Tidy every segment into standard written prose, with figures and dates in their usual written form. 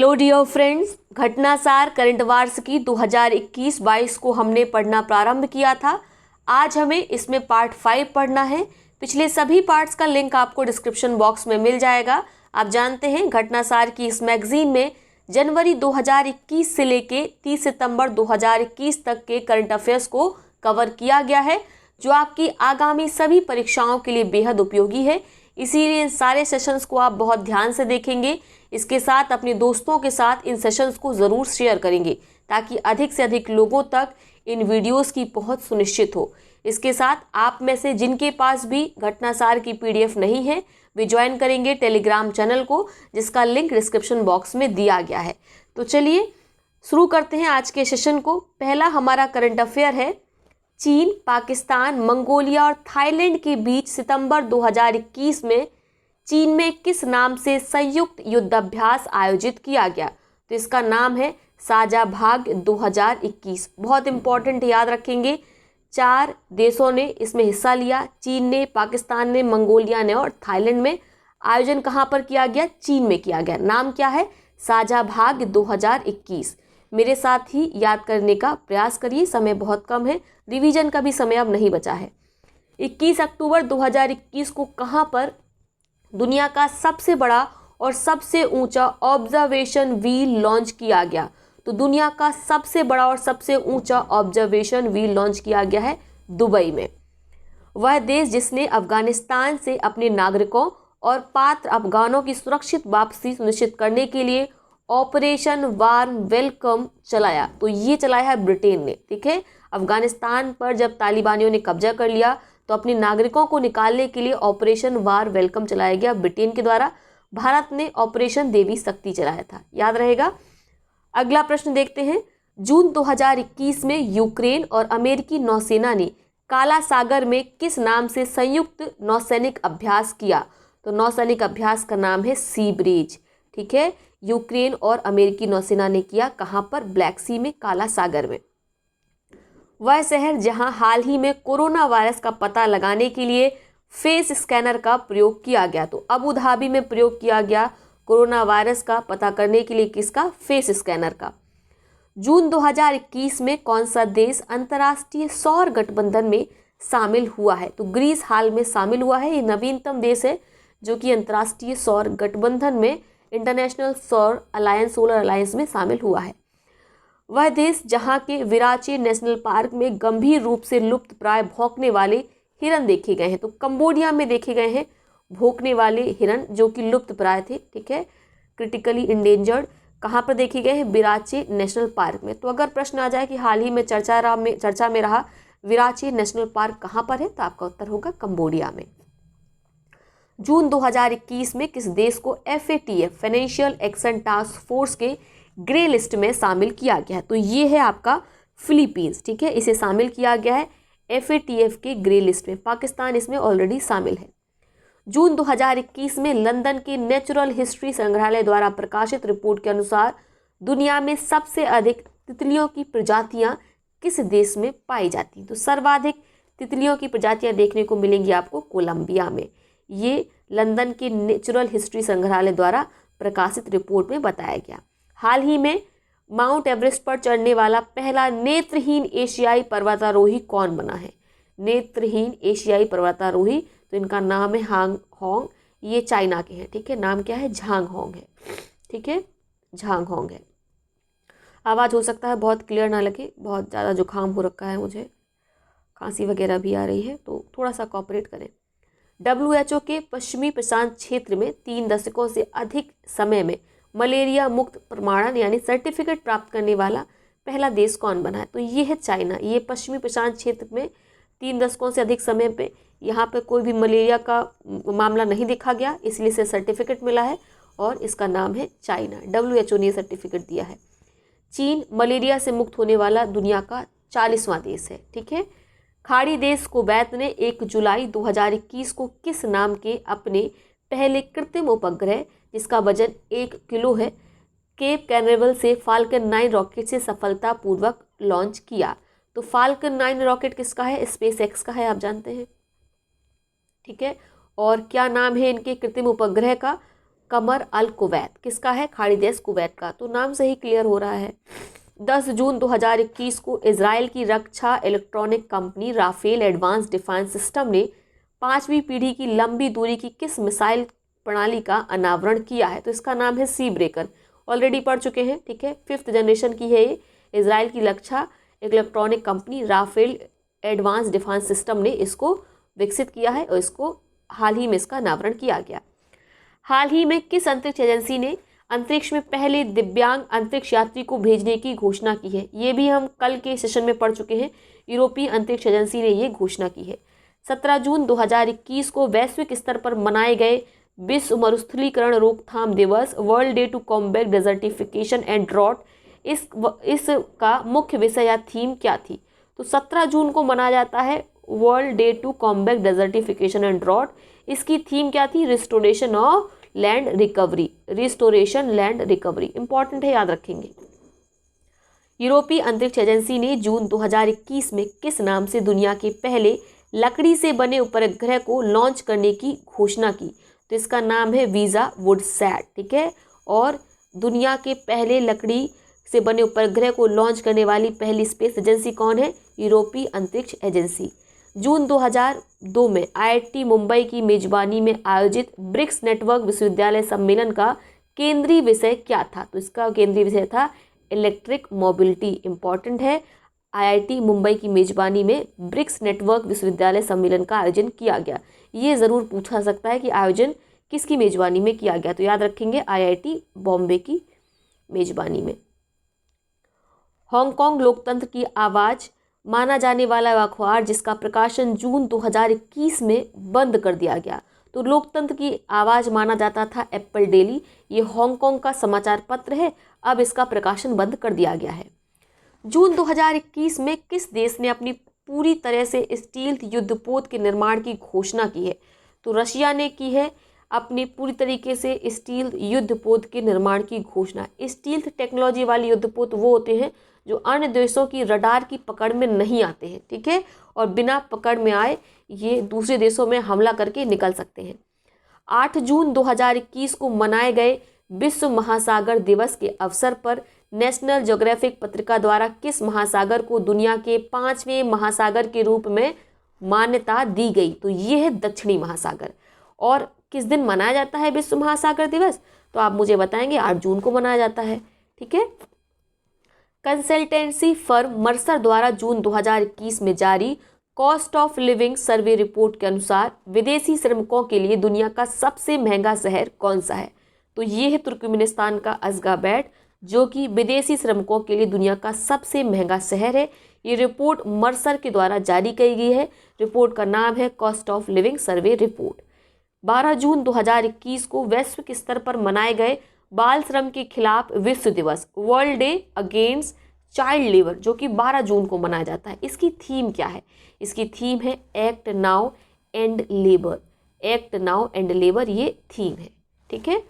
Hello dear friends, Ghatnasar current affairs की 2021-22 को हमने पढ़ना प्रारंभ किया था। आज हमें इसमें पार्ट 5 पढ़ना है। पिछले सभी पार्ट्स का लिंक आपको डिस्क्रिप्शन बॉक्स में मिल जाएगा। आप जानते हैं घटनासार की इस मैगजीन में जनवरी 2021 से लेके 30 सितंबर 2021 तक के करंट अफेयर्स को कवर किया गया है, जो आपकी आगामी सभी परीक्षाओं के लिए बेहद उपयोगी है। इसीलिए इन सारे सेशंस को आप बहुत ध्यान से देखेंगे। इसके साथ अपने दोस्तों के साथ इन सेशंस को ज़रूर शेयर करेंगे ताकि अधिक से अधिक लोगों तक इन वीडियोस की पहुंच सुनिश्चित हो। इसके साथ आप में से जिनके पास भी घटनासार की पीडीएफ नहीं है, वे ज्वाइन करेंगे टेलीग्राम चैनल को, जिसका लिंक डिस्क्रिप्शन बॉक्स में दिया गया है। तो चलिए शुरू करते हैं आज के सेशन को। पहला हमारा करंट अफेयर है, चीन, पाकिस्तान, मंगोलिया और थाईलैंड के बीच सितंबर 2021 में चीन में किस नाम से संयुक्त युद्धाभ्यास आयोजित किया गया? तो इसका नाम है साझा भाग 2021। बहुत इंपॉर्टेंट, याद रखेंगे। 4 देशों ने इसमें हिस्सा लिया, चीन ने, पाकिस्तान ने, मंगोलिया ने और थाईलैंड में। आयोजन कहाँ पर किया गया? चीन में किया गया। नाम क्या है? साझा भाग 2021। मेरे साथ ही याद करने का प्रयास करिए, समय बहुत कम है, रिवीजन का भी समय अब नहीं बचा है। 21 अक्टूबर 2021 को कहाँ पर दुनिया का सबसे बड़ा और सबसे ऊंचा ऑब्जर्वेशन व्हील लॉन्च किया गया? तो दुनिया का सबसे बड़ा और सबसे ऊंचा ऑब्जर्वेशन व्हील लॉन्च किया गया है दुबई में। वह देश जिसने अफगानिस्तान से अपने नागरिकों और पात्र अफगानों की सुरक्षित वापसी सुनिश्चित करने के लिए ऑपरेशन वार्म वेलकम चलाया, तो ये चलाया है ब्रिटेन ने। ठीक है, अफगानिस्तान पर जब तालिबानियों ने कब्जा कर लिया तो अपने नागरिकों को निकालने के लिए ऑपरेशन वार वेलकम चलाया गया ब्रिटेन के द्वारा। भारत ने ऑपरेशन देवी शक्ति चलाया था, याद रहेगा। अगला प्रश्न देखते हैं। जून 2021 में यूक्रेन और अमेरिकी नौसेना ने काला सागर में किस नाम से संयुक्त नौसैनिक अभ्यास किया? तो नौसैनिक अभ्यास का नाम है सी ब्रीज। ठीक है, यूक्रेन और अमेरिकी नौसेना ने किया कहाँ पर? ब्लैक सी में, काला सागर में। वह शहर जहां हाल ही में कोरोना वायरस का पता लगाने के लिए फेस स्कैनर का प्रयोग किया गया? तो अबू धाबी में प्रयोग किया गया कोरोना वायरस का पता करने के लिए। किसका? फेस स्कैनर का। जून 2021 में कौन सा देश अंतर्राष्ट्रीय सौर गठबंधन में शामिल हुआ है? तो ग्रीस हाल में शामिल हुआ है। ये नवीनतम देश है जो कि अंतर्राष्ट्रीय सौर गठबंधन में, इंटरनेशनल सौर अलायंस, सोलर अलायंस में शामिल हुआ है। वह देश जहां के विराचे नेशनल पार्क में गंभीर रूप से लुप्त प्राय भौंकने वाले हिरन देखे गए हैं? तो कंबोडिया में देखे गए हैं भौंकने वाले हिरन जो कि लुप्त प्राय थे। ठीक है, क्रिटिकली इंडेंजर्ड। कहाँ पर देखे गए हैं? विराचे नेशनल पार्क में। तो अगर प्रश्न आ जाए कि हाल ही में चर्चा में रहा विराचे नेशनल पार्क कहाँ पर है, तो आपका उत्तर होगा कंबोडिया में। जून 2021 में किस देश को FATF financial action task force के ग्रे लिस्ट में शामिल किया गया है? तो ये है आपका फिलीपींस। ठीक है, इसे शामिल किया गया है FATF के ग्रे लिस्ट में। पाकिस्तान इसमें ऑलरेडी शामिल है। जून 2021 में लंदन के नेचुरल हिस्ट्री संग्रहालय द्वारा प्रकाशित रिपोर्ट के अनुसार दुनिया में सबसे अधिक तितलियों की प्रजातियां किस देश में पाई जाती हैं? तो सर्वाधिक तितलियों की प्रजातियां देखने को मिलेंगी आपको कोलंबिया में। ये लंदन के नेचुरल हिस्ट्री संग्रहालय द्वारा प्रकाशित रिपोर्ट में बताया गया। हाल ही में माउंट एवरेस्ट पर चढ़ने वाला पहला नेत्रहीन एशियाई पर्वतारोही कौन बना है? नेत्रहीन एशियाई पर्वतारोही, तो इनका नाम है हांग होंग। ये चाइना के हैं। ठीक है, नाम क्या है? झांग होंग है। ठीक है, झांग होंग है। आवाज़ हो सकता है बहुत क्लियर ना लगे, बहुत ज़्यादा जुकाम हो रखा है मुझे, खांसी वगैरह भी आ रही है, तो थोड़ा सा कॉपरेट करें। WHO के पश्चिमी प्रशांत क्षेत्र में 3 दशकों से अधिक समय में मलेरिया मुक्त प्रमाणन यानी सर्टिफिकेट प्राप्त करने वाला पहला देश कौन बना है? तो ये है चाइना। ये पश्चिमी प्रशांत क्षेत्र में 3 दशकों से अधिक समय पे यहाँ पे कोई भी मलेरिया का मामला नहीं देखा गया, इसलिए इसे सर्टिफिकेट मिला है और इसका नाम है चाइना। WHO ने सर्टिफिकेट दिया है। चीन मलेरिया से मुक्त होने वाला दुनिया का 40वां देश है। ठीक है, खाड़ी देश कुवैत ने 1 जुलाई 2021 को किस नाम के अपने पहले कृत्रिम उपग्रह, जिसका वजन 1 किलो है, केप कैनवेरल से फाल्कन 9 रॉकेट से सफलतापूर्वक लॉन्च किया? तो फाल्कन 9 रॉकेट किसका है? SpaceX का है, आप जानते हैं। ठीक है, और क्या नाम है इनके कृत्रिम उपग्रह का? कमर अल कुवैत, किसका है? खाड़ी देश कुवैत का। तो नाम से ही क्लियर हो रहा है। 10 जून 2021 को इजराइल की रक्षा electronic company Rafael advance defence system ने 5वीं पीढ़ी की लंबी दूरी की किस मिसाइल प्रणाली का अनावरण किया है? तो इसका नाम है सी ब्रेकर। ऑलरेडी पढ़ चुके हैं, ठीक है। 5th जनरेशन की है ये। इजराइल की रक्षा electronic company Rafael advance defence system ने इसको विकसित किया है और इसको हाल ही में इसका अनावरण किया गया। हाल ही में किस अंतरिक्ष एजेंसी ने अंतरिक्ष में पहले दिव्यांग अंतरिक्ष यात्री को भेजने की घोषणा की है? ये भी हम कल के सेशन में पढ़ चुके हैं। यूरोपीय अंतरिक्ष एजेंसी ने ये घोषणा की है। 17 जून 2021 को वैश्विक स्तर पर मनाए गए विश्व मरुस्थलीकरण रोकथाम दिवस, world day to combat desertification and drought, इसका मुख्य विषय या थीम क्या थी? तो 17 जून को मनाया जाता है world day to combat desertification and drought. इसकी थीम क्या थी? Restoration of land recovery. Restoration land recovery important है, याद रखेंगे। यूरोपीय अंतरिक्ष एजेंसी ने जून 2021 में किस नाम से दुनिया के पहले लकड़ी से बने उपग्रह को लॉन्च करने की घोषणा की? तो इसका नाम है वीजा वुडसैट, ठीक है। और दुनिया के पहले लकड़ी से बने उपग्रह को लॉन्च करने वाली पहली स्पेस एजेंसी कौन है? यूरोपीय अंतरिक्ष एजेंसी। जून 2002 में IIT मुंबई की मेजबानी में आयोजित ब्रिक्स नेटवर्क विश्वविद्यालय सम्मेलन का केंद्रीय विषय क्या था? तो इसका केंद्रीय विषय था इलेक्ट्रिक मोबिलिटी। इंपॉर्टेंट है। IIT मुंबई की मेजबानी में ब्रिक्स नेटवर्क विश्वविद्यालय सम्मेलन का आयोजन किया गया। ये ज़रूर पूछा सकता है कि आयोजन किसकी मेजबानी में किया गया? तो याद रखेंगे IIT बॉम्बे की मेजबानी में। हांगकांग लोकतंत्र की आवाज़ माना जाने वाला अखबार जिसका प्रकाशन जून 2021 में बंद कर दिया गया। तो लोकतंत्र की आवाज़ माना जाता था एप्पल डेली। ये हांगकांग का समाचार पत्र है, अब इसका प्रकाशन बंद कर दिया गया है। जून 2021 में किस देश ने अपनी पूरी तरह से स्टील्थ युद्धपोत के निर्माण की घोषणा की है? तो रशिया ने की है अपनी पूरी तरीके से स्टील्थ युद्धपोत के निर्माण की घोषणा। स्टील्थ टेक्नोलॉजी वाले युद्धपोत वो होते हैं जो अन्य देशों की रडार की पकड़ में नहीं आते हैं, ठीक है, और बिना पकड़ में आए ये दूसरे देशों में हमला करके निकल सकते हैं। 8 जून 2021 को मनाए गए विश्व महासागर दिवस के अवसर पर नेशनल ज्योग्राफिक पत्रिका द्वारा किस महासागर को दुनिया के 5वें महासागर के रूप में मान्यता दी गई? तो ये है दक्षिणी महासागर। और किस दिन मनाया जाता है विश्व महासागर दिवस? तो आप मुझे बताएंगे। 8 जून को मनाया जाता है, ठीक है। कंसल्टेंसी फर्म मर्सर द्वारा जून 2021 में जारी cost of living survey report के अनुसार विदेशी श्रमिकों के लिए दुनिया का सबसे महंगा शहर कौन सा है? तो ये है तुर्कमेनिस्तान का अज़गाबैट, जो कि विदेशी श्रमिकों के लिए दुनिया का सबसे महंगा शहर है। ये रिपोर्ट मर्सर के द्वारा जारी की गई है। रिपोर्ट का नाम है cost of living survey report. 12 जून 2021 को वैश्विक स्तर पर मनाए गए बाल श्रम के खिलाफ विश्व दिवस, world day against child labour, जो कि 12 जून को मनाया जाता है। इसकी थीम क्या है? इसकी थीम है act now and labour. Act now and labour ये थीम है, ठीक है।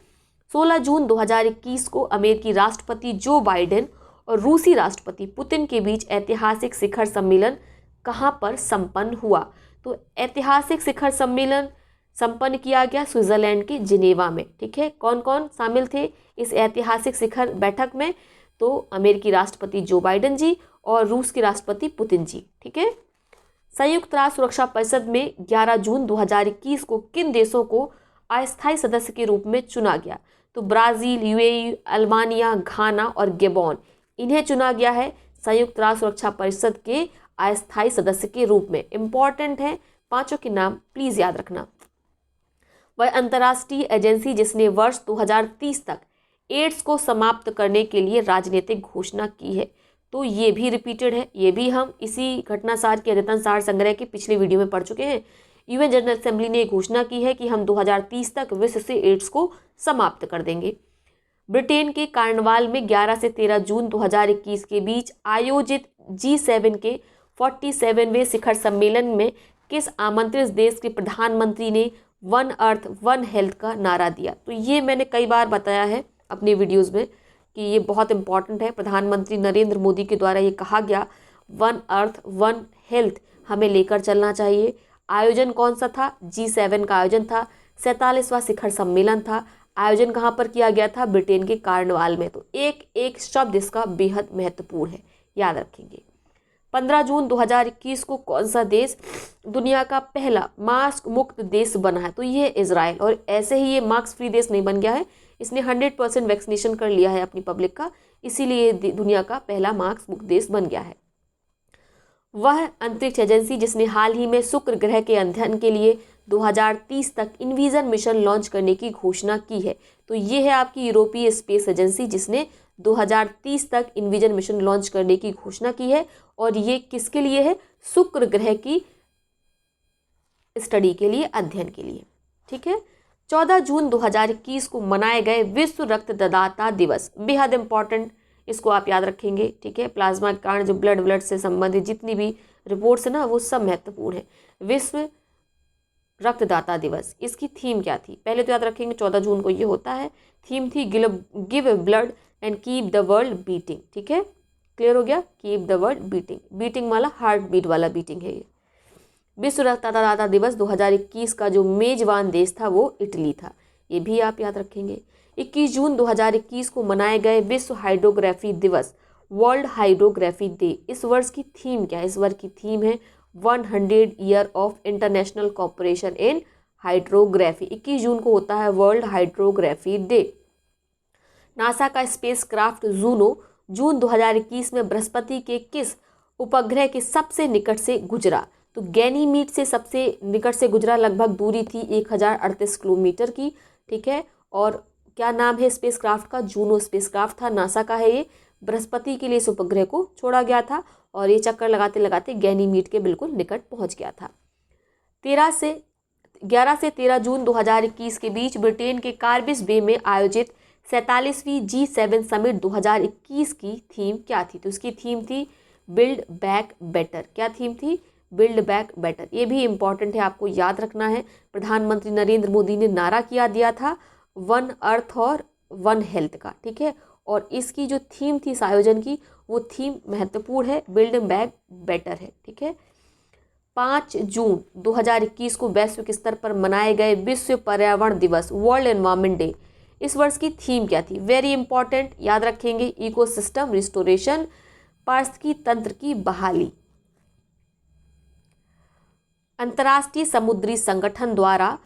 16 जून 2021 को अमेरिकी राष्ट्रपति जो बाइडेन और रूसी राष्ट्रपति पुतिन के बीच ऐतिहासिक शिखर सम्मेलन कहाँ पर संपन्न हुआ? तो ऐतिहासिक शिखर सम्मेलन संपन्न किया गया स्विट्जरलैंड के जिनेवा में, ठीक है। कौन कौन शामिल थे इस ऐतिहासिक शिखर बैठक में? तो अमेरिकी राष्ट्रपति जो बाइडेन जी और रूस के राष्ट्रपति पुतिन जी, ठीक है। संयुक्त राष्ट्र सुरक्षा परिषद में 11 जून 2021 को किन देशों को अस्थायी सदस्य के रूप में चुना गया? तो ब्राज़ील, UAE, अल्बानिया, घाना और गैबोन, इन्हें चुना गया है संयुक्त राष्ट्र सुरक्षा परिषद के अस्थायी सदस्य के रूप में। इंपॉर्टेंट है, पांचों के नाम प्लीज याद रखना। वह अंतर्राष्ट्रीय एजेंसी जिसने वर्ष 2030 तक एड्स को समाप्त करने के लिए राजनीतिक घोषणा की है। तो ये भी रिपीटेड है, ये भी हम इसी घटनासार के अद्यतन सार संग्रह के पिछले वीडियो में पढ़ चुके हैं। UN जनरल असेंबली ने घोषणा की है कि हम 2030 तक विश्व से एड्स को समाप्त कर देंगे। ब्रिटेन के कार्नवाल में 11 से 13 जून 2021 के बीच आयोजित G7 के 47वें शिखर सम्मेलन में किस आमंत्रित देश के प्रधानमंत्री ने वन अर्थ वन हेल्थ का नारा दिया? तो ये मैंने कई बार बताया है अपने वीडियोस में कि ये बहुत इंपॉर्टेंट है। प्रधानमंत्री नरेंद्र मोदी के द्वारा ये कहा गया वन अर्थ वन हेल्थ हमें लेकर चलना चाहिए। आयोजन कौन सा था? G7 का आयोजन था। 47वां शिखर सम्मेलन था। आयोजन कहाँ पर किया गया था? ब्रिटेन के कार्नवाल में। तो एक एक शब्द इसका बेहद महत्वपूर्ण है, याद रखेंगे। 15 जून 2021 को कौन सा देश दुनिया का पहला मास्क मुक्त देश बना है? तो ये है इजराइल। और ऐसे ही ये मास्क फ्री देश नहीं बन गया है, इसने 100% वैक्सीनेशन कर लिया है अपनी पब्लिक का, इसीलिए दुनिया का पहला मास्क मुक्त देश बन गया है। वह अंतरिक्ष एजेंसी जिसने हाल ही में शुक्र ग्रह के अध्ययन के लिए 2030 तक इन्विजन मिशन लॉन्च करने की घोषणा की है। तो ये है आपकी यूरोपीय स्पेस एजेंसी जिसने 2030 तक इन्विजन मिशन लॉन्च करने की घोषणा की है। और ये किसके लिए है? शुक्र ग्रह की स्टडी के लिए, अध्ययन के लिए। ठीक है। 14 जून 2021 को मनाए गए विश्व रक्तदाता दिवस, बेहद इंपॉर्टेंट, इसको आप याद रखेंगे। ठीक है। प्लाज्मा के कारण जो ब्लड से संबंधित जितनी भी रिपोर्ट्स है ना, वो सब महत्वपूर्ण है। विश्व रक्तदाता दिवस, इसकी थीम क्या थी? पहले तो याद रखेंगे 14 जून को ये होता है। थीम थी give blood and keep the world beating. ठीक है, क्लियर हो गया? Keep the world beating, beating वाला हार्ट बीट वाला बीटिंग है ये। विश्व रक्तदाता दिवस 2021 का जो मेजबान देश था वो इटली था, ये भी आप याद रखेंगे। 21 जून 2021 को मनाए गए विश्व हाइड्रोग्राफी दिवस, वर्ल्ड हाइड्रोग्राफी डे। इस वर्ष की थीम क्या है? इस वर्ष की थीम है 100 year of international cooperation in hydrography. 21 जून को होता है वर्ल्ड हाइड्रोग्राफी डे। नासा का स्पेस क्राफ्ट जूनो जून 2021 में बृहस्पति के किस उपग्रह के सबसे निकट से गुजरा? तो गैनीमीड से सबसे निकट से गुजरा, लगभग दूरी थी 1038 किलोमीटर की। ठीक है। और क्या नाम है स्पेस क्राफ्ट का? जूनो स्पेस क्राफ्ट था, नासा का है ये। बृहस्पति के लिए इस उपग्रह को छोड़ा गया था और ये चक्कर लगाते लगाते गैनीमीड के बिल्कुल निकट पहुंच गया था। 11 से 13 जून 2021 के बीच ब्रिटेन के कार्बिस बे में आयोजित 47वीं G7 समिट 2021 की थीम क्या थी? तो उसकी थीम थी बिल्ड बैक बेटर। क्या थीम थी? Build back better. ये भी इंपॉर्टेंट है, आपको याद रखना है। प्रधानमंत्री नरेंद्र मोदी ने नारा किया दिया था वन अर्थ और वन हेल्थ का। ठीक है। और इसकी जो थीम थी इस आयोजन की, वो थीम महत्वपूर्ण है, बिल्ड बैक बेटर है। ठीक है। 5 जून 2021 को वैश्विक स्तर पर मनाए गए विश्व पर्यावरण दिवस, वर्ल्ड एनवायरनमेंट डे। इस वर्ष की थीम क्या थी? वेरी इंपॉर्टेंट, याद रखेंगे। इकोसिस्टम रिस्टोरेशन, पारिस्थितिकी तंत्र की बहाली। अंतर्राष्ट्रीय समुद्री संगठन द्वारा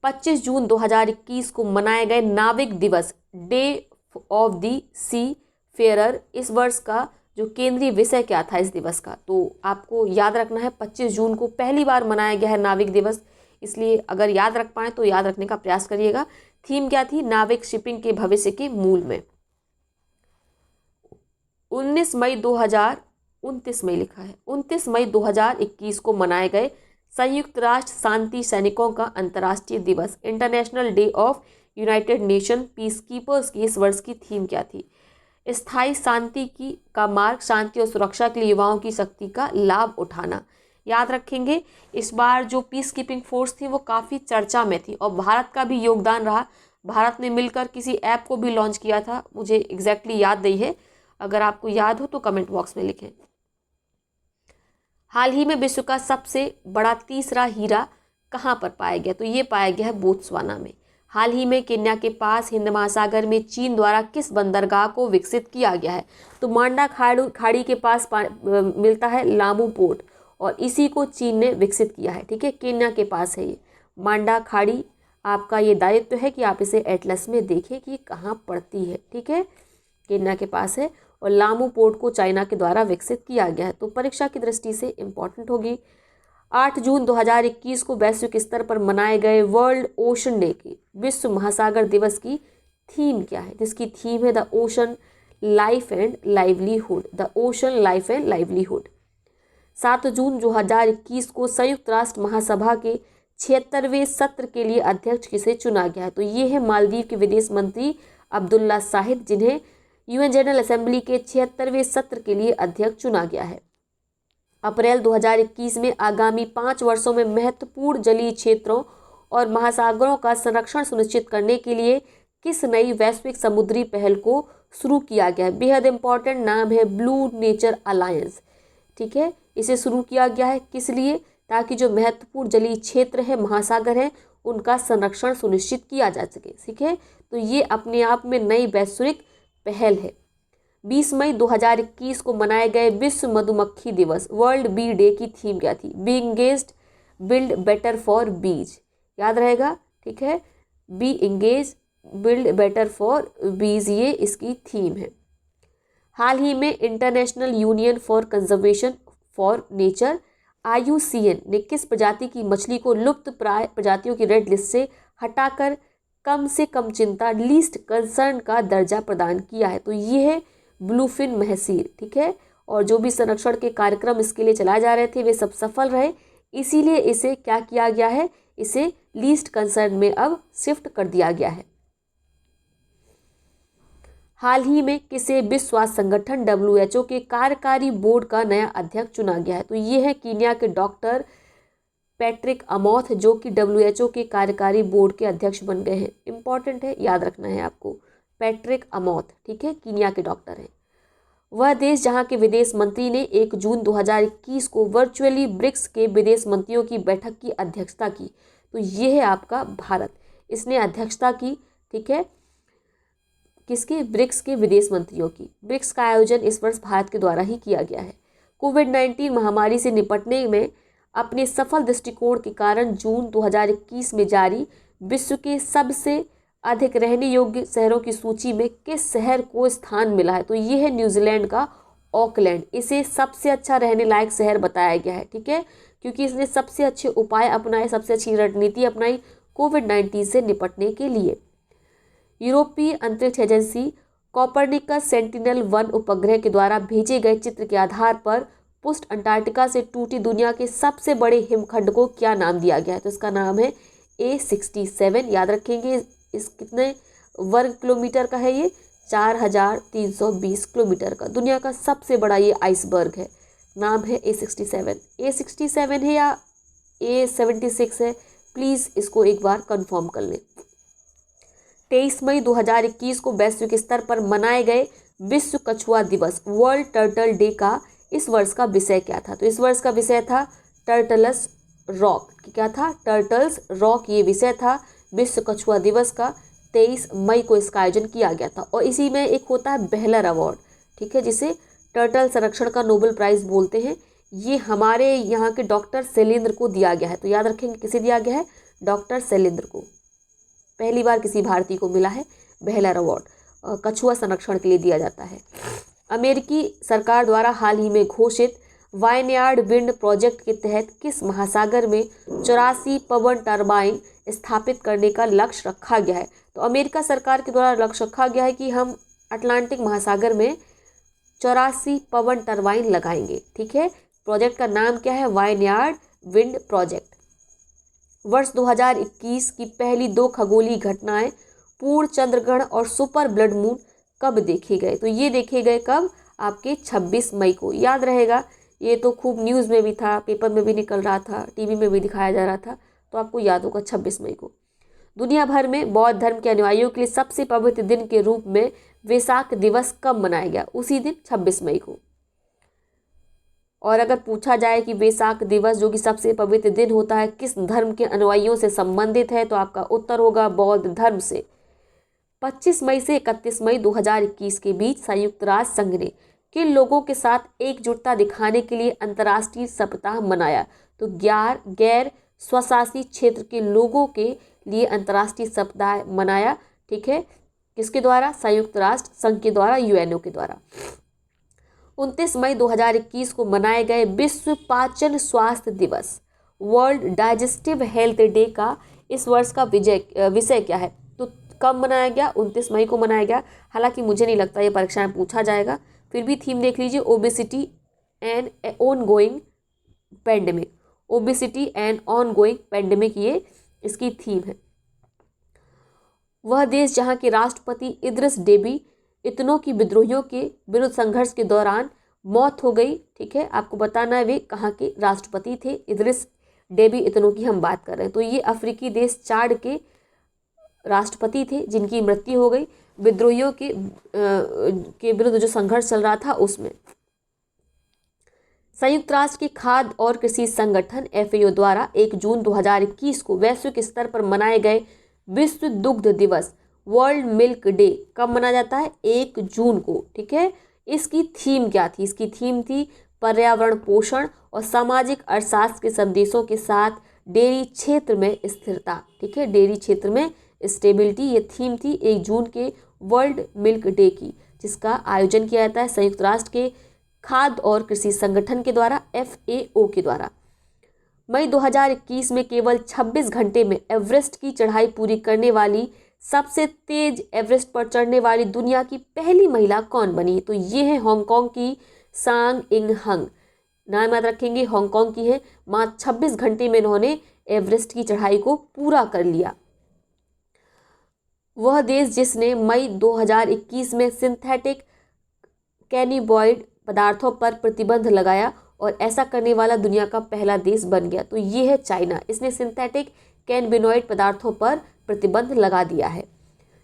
25 जून 2021 को मनाए गए नाविक दिवस, day of the seafarer. इस वर्ष का जो केंद्रीय विषय क्या था इस दिवस का? तो आपको याद रखना है 25 जून को पहली बार मनाया गया है नाविक दिवस, इसलिए अगर याद रख पाए तो याद रखने का प्रयास करिएगा। थीम क्या थी? नाविक शिपिंग के भविष्य के मूल में। 29 मई 2021 को मनाए गए संयुक्त राष्ट्र शांति सैनिकों का अंतर्राष्ट्रीय दिवस, international day of United nation peace keepers की इस वर्ष की थीम क्या थी? स्थायी शांति का मार्ग, शांति और सुरक्षा के लिए युवाओं की शक्ति का लाभ उठाना। याद रखेंगे इस बार जो पीस कीपिंग फोर्स थी वो काफ़ी चर्चा में थी और भारत का भी योगदान रहा। भारत ने मिलकर किसी ऐप को भी लॉन्च किया था, मुझे एग्जैक्टली याद नहीं है, अगर आपको याद हो तो कमेंट बॉक्स में लिखें। हाल ही में विश्व का सबसे बड़ा तीसरा हीरा कहाँ पर पाया गया? तो ये पाया गया है बोत्सवाना में। हाल ही में केन्या के पास हिंद महासागर में चीन द्वारा किस बंदरगाह को विकसित किया गया है? तो मांडा खाड़ी के पास मिलता है लामू पोर्ट और इसी को चीन ने विकसित किया है। ठीक है, केन्या के पास है ये मांडा खाड़ी। आपका ये दायित्व है कि आप इसे एटलस में देखें कि कहाँ पड़ती है। ठीक है, केन्या के पास है और लामू पोर्ट को चाइना के द्वारा विकसित किया गया है, तो परीक्षा की दृष्टि से इम्पॉर्टेंट होगी। 8 जून 2021 को वैश्विक स्तर पर मनाए गए वर्ल्ड ओशन डे की विश्व महासागर दिवस की थीम क्या है? जिसकी थीम है the ocean life and livelihood, the ocean life and livelihood. 7 जून 2021 को संयुक्त राष्ट्र महासभा के 76वें सत्र के लिए अध्यक्ष किसे चुना गया है? तो ये है मालदीव के विदेश मंत्री अब्दुल्ला शाहिद, जिन्हें यूएन जनरल असेंबली के 76वें सत्र के लिए अध्यक्ष चुना गया है। अप्रैल 2021 में आगामी 5 वर्षों में महत्वपूर्ण जलीय क्षेत्रों और महासागरों का संरक्षण सुनिश्चित करने के लिए किस नई वैश्विक समुद्री पहल को शुरू किया गया है? बेहद इंपॉर्टेंट नाम है ब्लू नेचर अलायंस। ठीक है, इसे शुरू किया गया है किस लिए? ताकि जो महत्वपूर्ण जलीय क्षेत्र है, महासागर है, उनका संरक्षण सुनिश्चित किया जा सके। ठीक है, तो ये अपने आप में नई वैश्विक पहल है। 20 मई 2021 को मनाए गए विश्व मधुमक्खी दिवस वर्ल्ड बी डे की थीम क्या थी? Bee engaged build better for bees, याद रहेगा, ठीक है। Bee engage build better for bees, ये इसकी थीम है। हाल ही में international union for conservation for nature IUCN ने किस प्रजाति की मछली को लुप्त प्राय प्रजातियों की रेड लिस्ट से हटाकर कम से कम चिंता लीस्ट कंसर्न का दर्जा प्रदान किया है? तो ये है ब्लूफिन महसीर, ठीक है। और जो भी संरक्षण के कार्यक्रम इसके लिए चलाए जा रहे थे वे सब सफल रहे, इसीलिए इसे क्या किया गया है, इसे लीस्ट कंसर्न में अब शिफ्ट कर दिया गया है। हाल ही में किसे विश्व स्वास्थ्य संगठन WHO के कार्यकारी बोर्ड का नया अध्यक्ष चुना गया है? तो ये है कीनिया के डॉक्टर पैट्रिक अमोथ, जो कि WHO के कार्यकारी बोर्ड के अध्यक्ष बन गए हैं। इंपॉर्टेंट है, याद रखना है आपको, पैट्रिक अमोथ, ठीक है, कीनिया के डॉक्टर हैं। वह देश जहां के विदेश मंत्री ने 1 जून 2021 को वर्चुअली ब्रिक्स के विदेश मंत्रियों की बैठक की अध्यक्षता की। तो ये है आपका भारत, इसने अध्यक्षता की, ठीक है, किसके? ब्रिक्स के विदेश मंत्रियों की। ब्रिक्स का आयोजन इस वर्ष भारत के द्वारा ही किया गया है। कोविड-19 महामारी से निपटने में अपने सफल दृष्टिकोण के कारण जून 2021 में जारी विश्व के सबसे अधिक रहने योग्य शहरों की सूची में किस शहर को स्थान मिला है? तो ये है न्यूजीलैंड का ऑकलैंड। इसे सबसे अच्छा रहने लायक शहर बताया गया है, ठीक है, क्योंकि इसने सबसे अच्छे उपाय अपनाए, सबसे अच्छी रणनीति अपनाई कोविड-19 से निपटने के लिए। यूरोपीय अंतरिक्ष एजेंसी कोपरनिकस सेंटिनल-1 उपग्रह के द्वारा भेजे गए चित्र के आधार पर पुष्ट अंटार्कटिका से टूटी दुनिया के सबसे बड़े हिमखंड को क्या नाम दिया गया है? तो इसका नाम है A67, याद रखेंगे। इस कितने वर्ग किलोमीटर का है? ये 4320 किलोमीटर का दुनिया का सबसे बड़ा ये आइसबर्ग है। नाम है A67। A67 है या A76 है, प्लीज़ इसको एक बार कंफर्म कर लें। 23 मई 2021 को वैश्विक स्तर पर मनाए गए विश्व कछुआ दिवस वर्ल्ड टर्टल डे का इस वर्ष का विषय क्या था? तो इस वर्ष का विषय था टर्टल्स रॉक। क्या था? टर्टल्स रॉक, ये विषय था विश्व कछुआ दिवस का। 23 मई को इसका आयोजन किया गया था। और इसी में एक होता है बेहलर अवार्ड, ठीक है, जिसे टर्टल संरक्षण का नोबेल प्राइज़ बोलते हैं। ये हमारे यहाँ के डॉक्टर शैलेंद्र को दिया गया है। तो याद रखेंगे किसे दिया गया है? डॉक्टर शैलेंद्र को। पहली बार किसी भारतीय को मिला है बेहलर अवार्ड, कछुआ संरक्षण के लिए दिया जाता है। अमेरिकी सरकार द्वारा हाल ही में घोषित वाइनयार्ड विंड प्रोजेक्ट के तहत किस महासागर में 84 पवन टरबाइन स्थापित करने का लक्ष्य रखा गया है? तो अमेरिका सरकार के द्वारा लक्ष्य रखा गया है कि हम अटलांटिक महासागर में 84 पवन टरबाइन लगाएंगे, ठीक है। प्रोजेक्ट का नाम क्या है? Vineyard wind project. वर्ष 2021 की पहली 2 खगोलीय घटनाएं पूर्ण चंद्रग्रहण और सुपर ब्लड मून कब देखे गए? तो ये देखे गए कब? आपके 26 मई को। याद रहेगा, ये तो खूब न्यूज़ में भी था, पेपर में भी निकल रहा था, टीवी में भी दिखाया जा रहा था, तो आपको याद होगा 26 मई को। दुनिया भर में बौद्ध धर्म के अनुयायियों के लिए सबसे पवित्र दिन के रूप में वैसाख दिवस कब मनाया गया? उसी दिन 26 मई को। और अगर पूछा जाए कि वैसाख दिवस जो कि सबसे पवित्र दिन होता है किस धर्म के अनुयायियों से संबंधित है, तो आपका उत्तर होगा बौद्ध धर्म से। 25 मई से 31 मई 2021 के बीच संयुक्त राष्ट्र संघ ने किन लोगों के साथ एकजुटता दिखाने के लिए अंतर्राष्ट्रीय सप्ताह मनाया? तो गैर स्वशासी क्षेत्र के लोगों के लिए अंतर्राष्ट्रीय सप्ताह मनाया, ठीक है, किसके द्वारा? संयुक्त राष्ट्र संघ के द्वारा, UNO के द्वारा। 29 मई 2021 को मनाए गए विश्व पाचन स्वास्थ्य दिवस वर्ल्ड डाइजेस्टिव हेल्थ डे का इस वर्ष का विषय क्या है? तो कब मनाया गया? 29 मई को मनाया गया। हालांकि मुझे नहीं लगता ये परीक्षा में पूछा जाएगा, फिर भी थीम देख लीजिए, obesity and ongoing pandemic. Obesity and ongoing pandemic, ये इसकी थीम है। वह देश जहाँ के राष्ट्रपति इद्रिस डेबी इतनों की विद्रोहियों के विरुद्ध संघर्ष के दौरान मौत हो गई, ठीक है, आपको बताना है वे कहाँ के राष्ट्रपति थे। इद्रिस डेबी इतनों की हम बात कर रहे हैं। तो ये अफ्रीकी देश चाड के राष्ट्रपति थे जिनकी मृत्यु हो गई विद्रोहियों के विरुद्ध जो संघर्ष चल रहा था उसमें। संयुक्त राष्ट्र के खाद्य और कृषि संगठन FAO द्वारा 1 जून 2021 को वैश्विक स्तर पर मनाए गए विश्व दुग्ध दिवस वर्ल्ड मिल्क डे कब मनाया जाता है? 1 जून को। ठीक है, इसकी थीम क्या थी? इसकी थीम थी पर्यावरण, पोषण और सामाजिक अर्थशास्त्र के संदेशों के साथ डेयरी क्षेत्र में स्थिरता। ठीक है, डेयरी क्षेत्र में स्टेबिलिटी, ये थीम थी 1 जून के वर्ल्ड मिल्क डे की, जिसका आयोजन किया जाता है संयुक्त राष्ट्र के खाद्य और कृषि संगठन के द्वारा, FAO के द्वारा। मई 2021 में केवल 26 घंटे में एवरेस्ट की चढ़ाई पूरी करने वाली सबसे तेज एवरेस्ट पर चढ़ने वाली दुनिया की पहली महिला कौन बनी? तो ये है हांगकांग की सांग इंग हंग। नाम याद रखेंगे, हांगकांग की है। मात्र 26 घंटे में इन्होंने एवरेस्ट की चढ़ाई को पूरा कर लिया। वह देश जिसने मई 2021 में सिंथेटिक कैनिबॉइड पदार्थों पर प्रतिबंध लगाया और ऐसा करने वाला दुनिया का पहला देश बन गया, तो ये है चाइना। इसने सिंथेटिक कैनबिनॉइड पदार्थों पर प्रतिबंध लगा दिया है।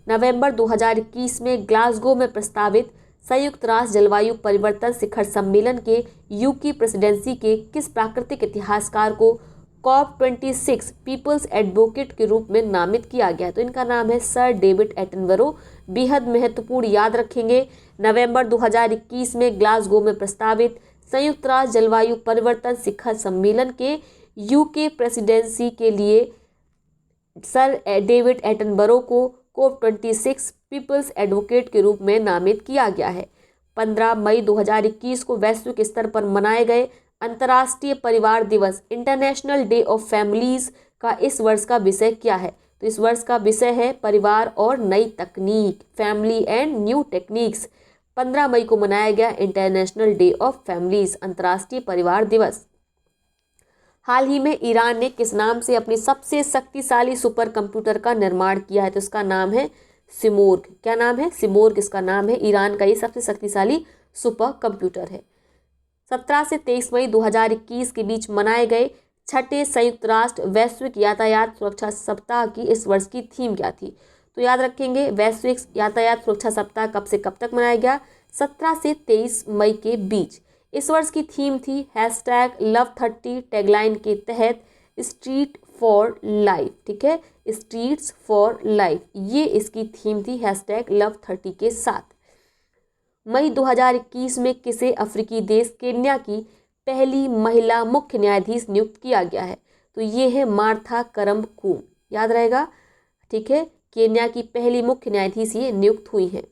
नवंबर 2021 में ग्लासगो में प्रस्तावित संयुक्त राष्ट्र जलवायु परिवर्तन शिखर सम्मेलन के यूके प्रेसिडेंसी के किस प्राकृतिक इतिहासकार को COP26 पीपल्स एडवोकेट के रूप में नामित किया गया? तो इनका नाम है सर डेविड एटनबरो। बेहद महत्वपूर्ण, याद रखेंगे। नवंबर 2021 में ग्लासगो में प्रस्तावित संयुक्त राष्ट्र जलवायु परिवर्तन शिखर सम्मेलन के यूके प्रेसिडेंसी के लिए सर डेविड एटनबरो को COP26 पीपल्स एडवोकेट के रूप में नामित किया गया है। 15 मई 2021 को वैश्विक स्तर पर मनाए गए अंतर्राष्ट्रीय परिवार दिवस, इंटरनेशनल डे ऑफ फैमिलीज का इस वर्ष का विषय क्या है? तो इस वर्ष का विषय है परिवार और नई तकनीक, फैमिली एंड न्यू टेक्निक्स। 15 मई को मनाया गया इंटरनेशनल डे ऑफ फैमिलीज, अंतर्राष्ट्रीय परिवार दिवस। हाल ही में ईरान ने किस नाम से अपनी सबसे शक्तिशाली सुपर कंप्यूटर का निर्माण किया है? तो इसका नाम है सिमोर्ग। क्या नाम है? सिमोर्ग इसका नाम है। ईरान का ये सबसे शक्तिशाली सुपर कंप्यूटर है। 17 से 23 मई 2021 के बीच मनाए गए छठे संयुक्त राष्ट्र वैश्विक यातायात सुरक्षा सप्ताह की इस वर्ष की थीम क्या थी? तो याद रखेंगे, वैश्विक यातायात सुरक्षा सप्ताह कब से कब तक मनाया गया? 17 से 23 मई के बीच। इस वर्ष की थीम थी #Love30 टैगलाइन के तहत स्ट्रीट फॉर लाइफ। ठीक है, स्ट्रीट्स फॉर लाइफ, ये इसकी थीम थी #Love30 के साथ। मई 2021 में किसे अफ्रीकी देश केन्या की पहली महिला मुख्य न्यायाधीश नियुक्त किया गया है? तो ये है मार्था करम्बकूम, याद रहेगा। ठीक है, केन्या की पहली मुख्य न्यायाधीश ये नियुक्त हुई हैं।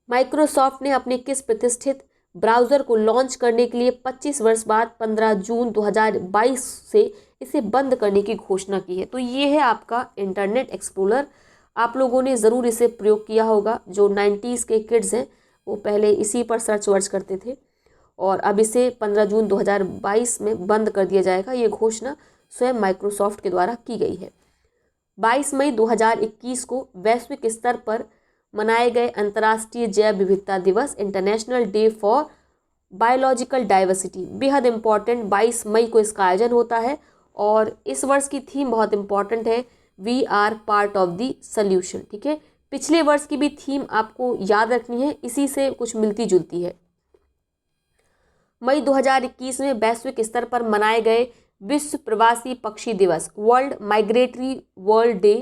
माइक्रोसॉफ्ट ने अपने किस प्रतिष्ठित ब्राउज़र को लॉन्च करने के लिए 25 वर्ष बाद 15 जून 2022 से इसे बंद करने की घोषणा की है? तो ये है आपका इंटरनेट एक्सप्लोरर। आप लोगों ने ज़रूर इसे प्रयोग किया होगा। जो 90s के किड्स हैं वो पहले इसी पर सर्च वर्च करते थे, और अब इसे 15 जून 2022 में बंद कर दिया जाएगा। ये घोषणा स्वयं माइक्रोसॉफ्ट के द्वारा की गई है। 22 मई 2021 को वैश्विक स्तर पर मनाए गए अंतर्राष्ट्रीय जैव विविधता दिवस, international day for biological diversity, बेहद इम्पॉर्टेंट। 22 मई को इसका आयोजन होता है और इस वर्ष की थीम बहुत इम्पॉर्टेंट है, we are part of the solution. ठीक है, पिछले वर्ष की भी थीम आपको याद रखनी है, इसी से कुछ मिलती जुलती है। मई 2021 में वैश्विक स्तर पर मनाए गए विश्व प्रवासी पक्षी दिवस, वर्ल्ड माइग्रेटरी वर्ल्ड डे,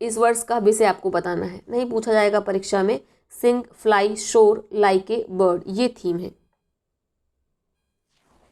इस वर्ष का विषय आपको बताना है, नहीं पूछा जाएगा परीक्षा में। सिंग, फ्लाई, शोर, लाइक ए बर्ड, ये थीम है।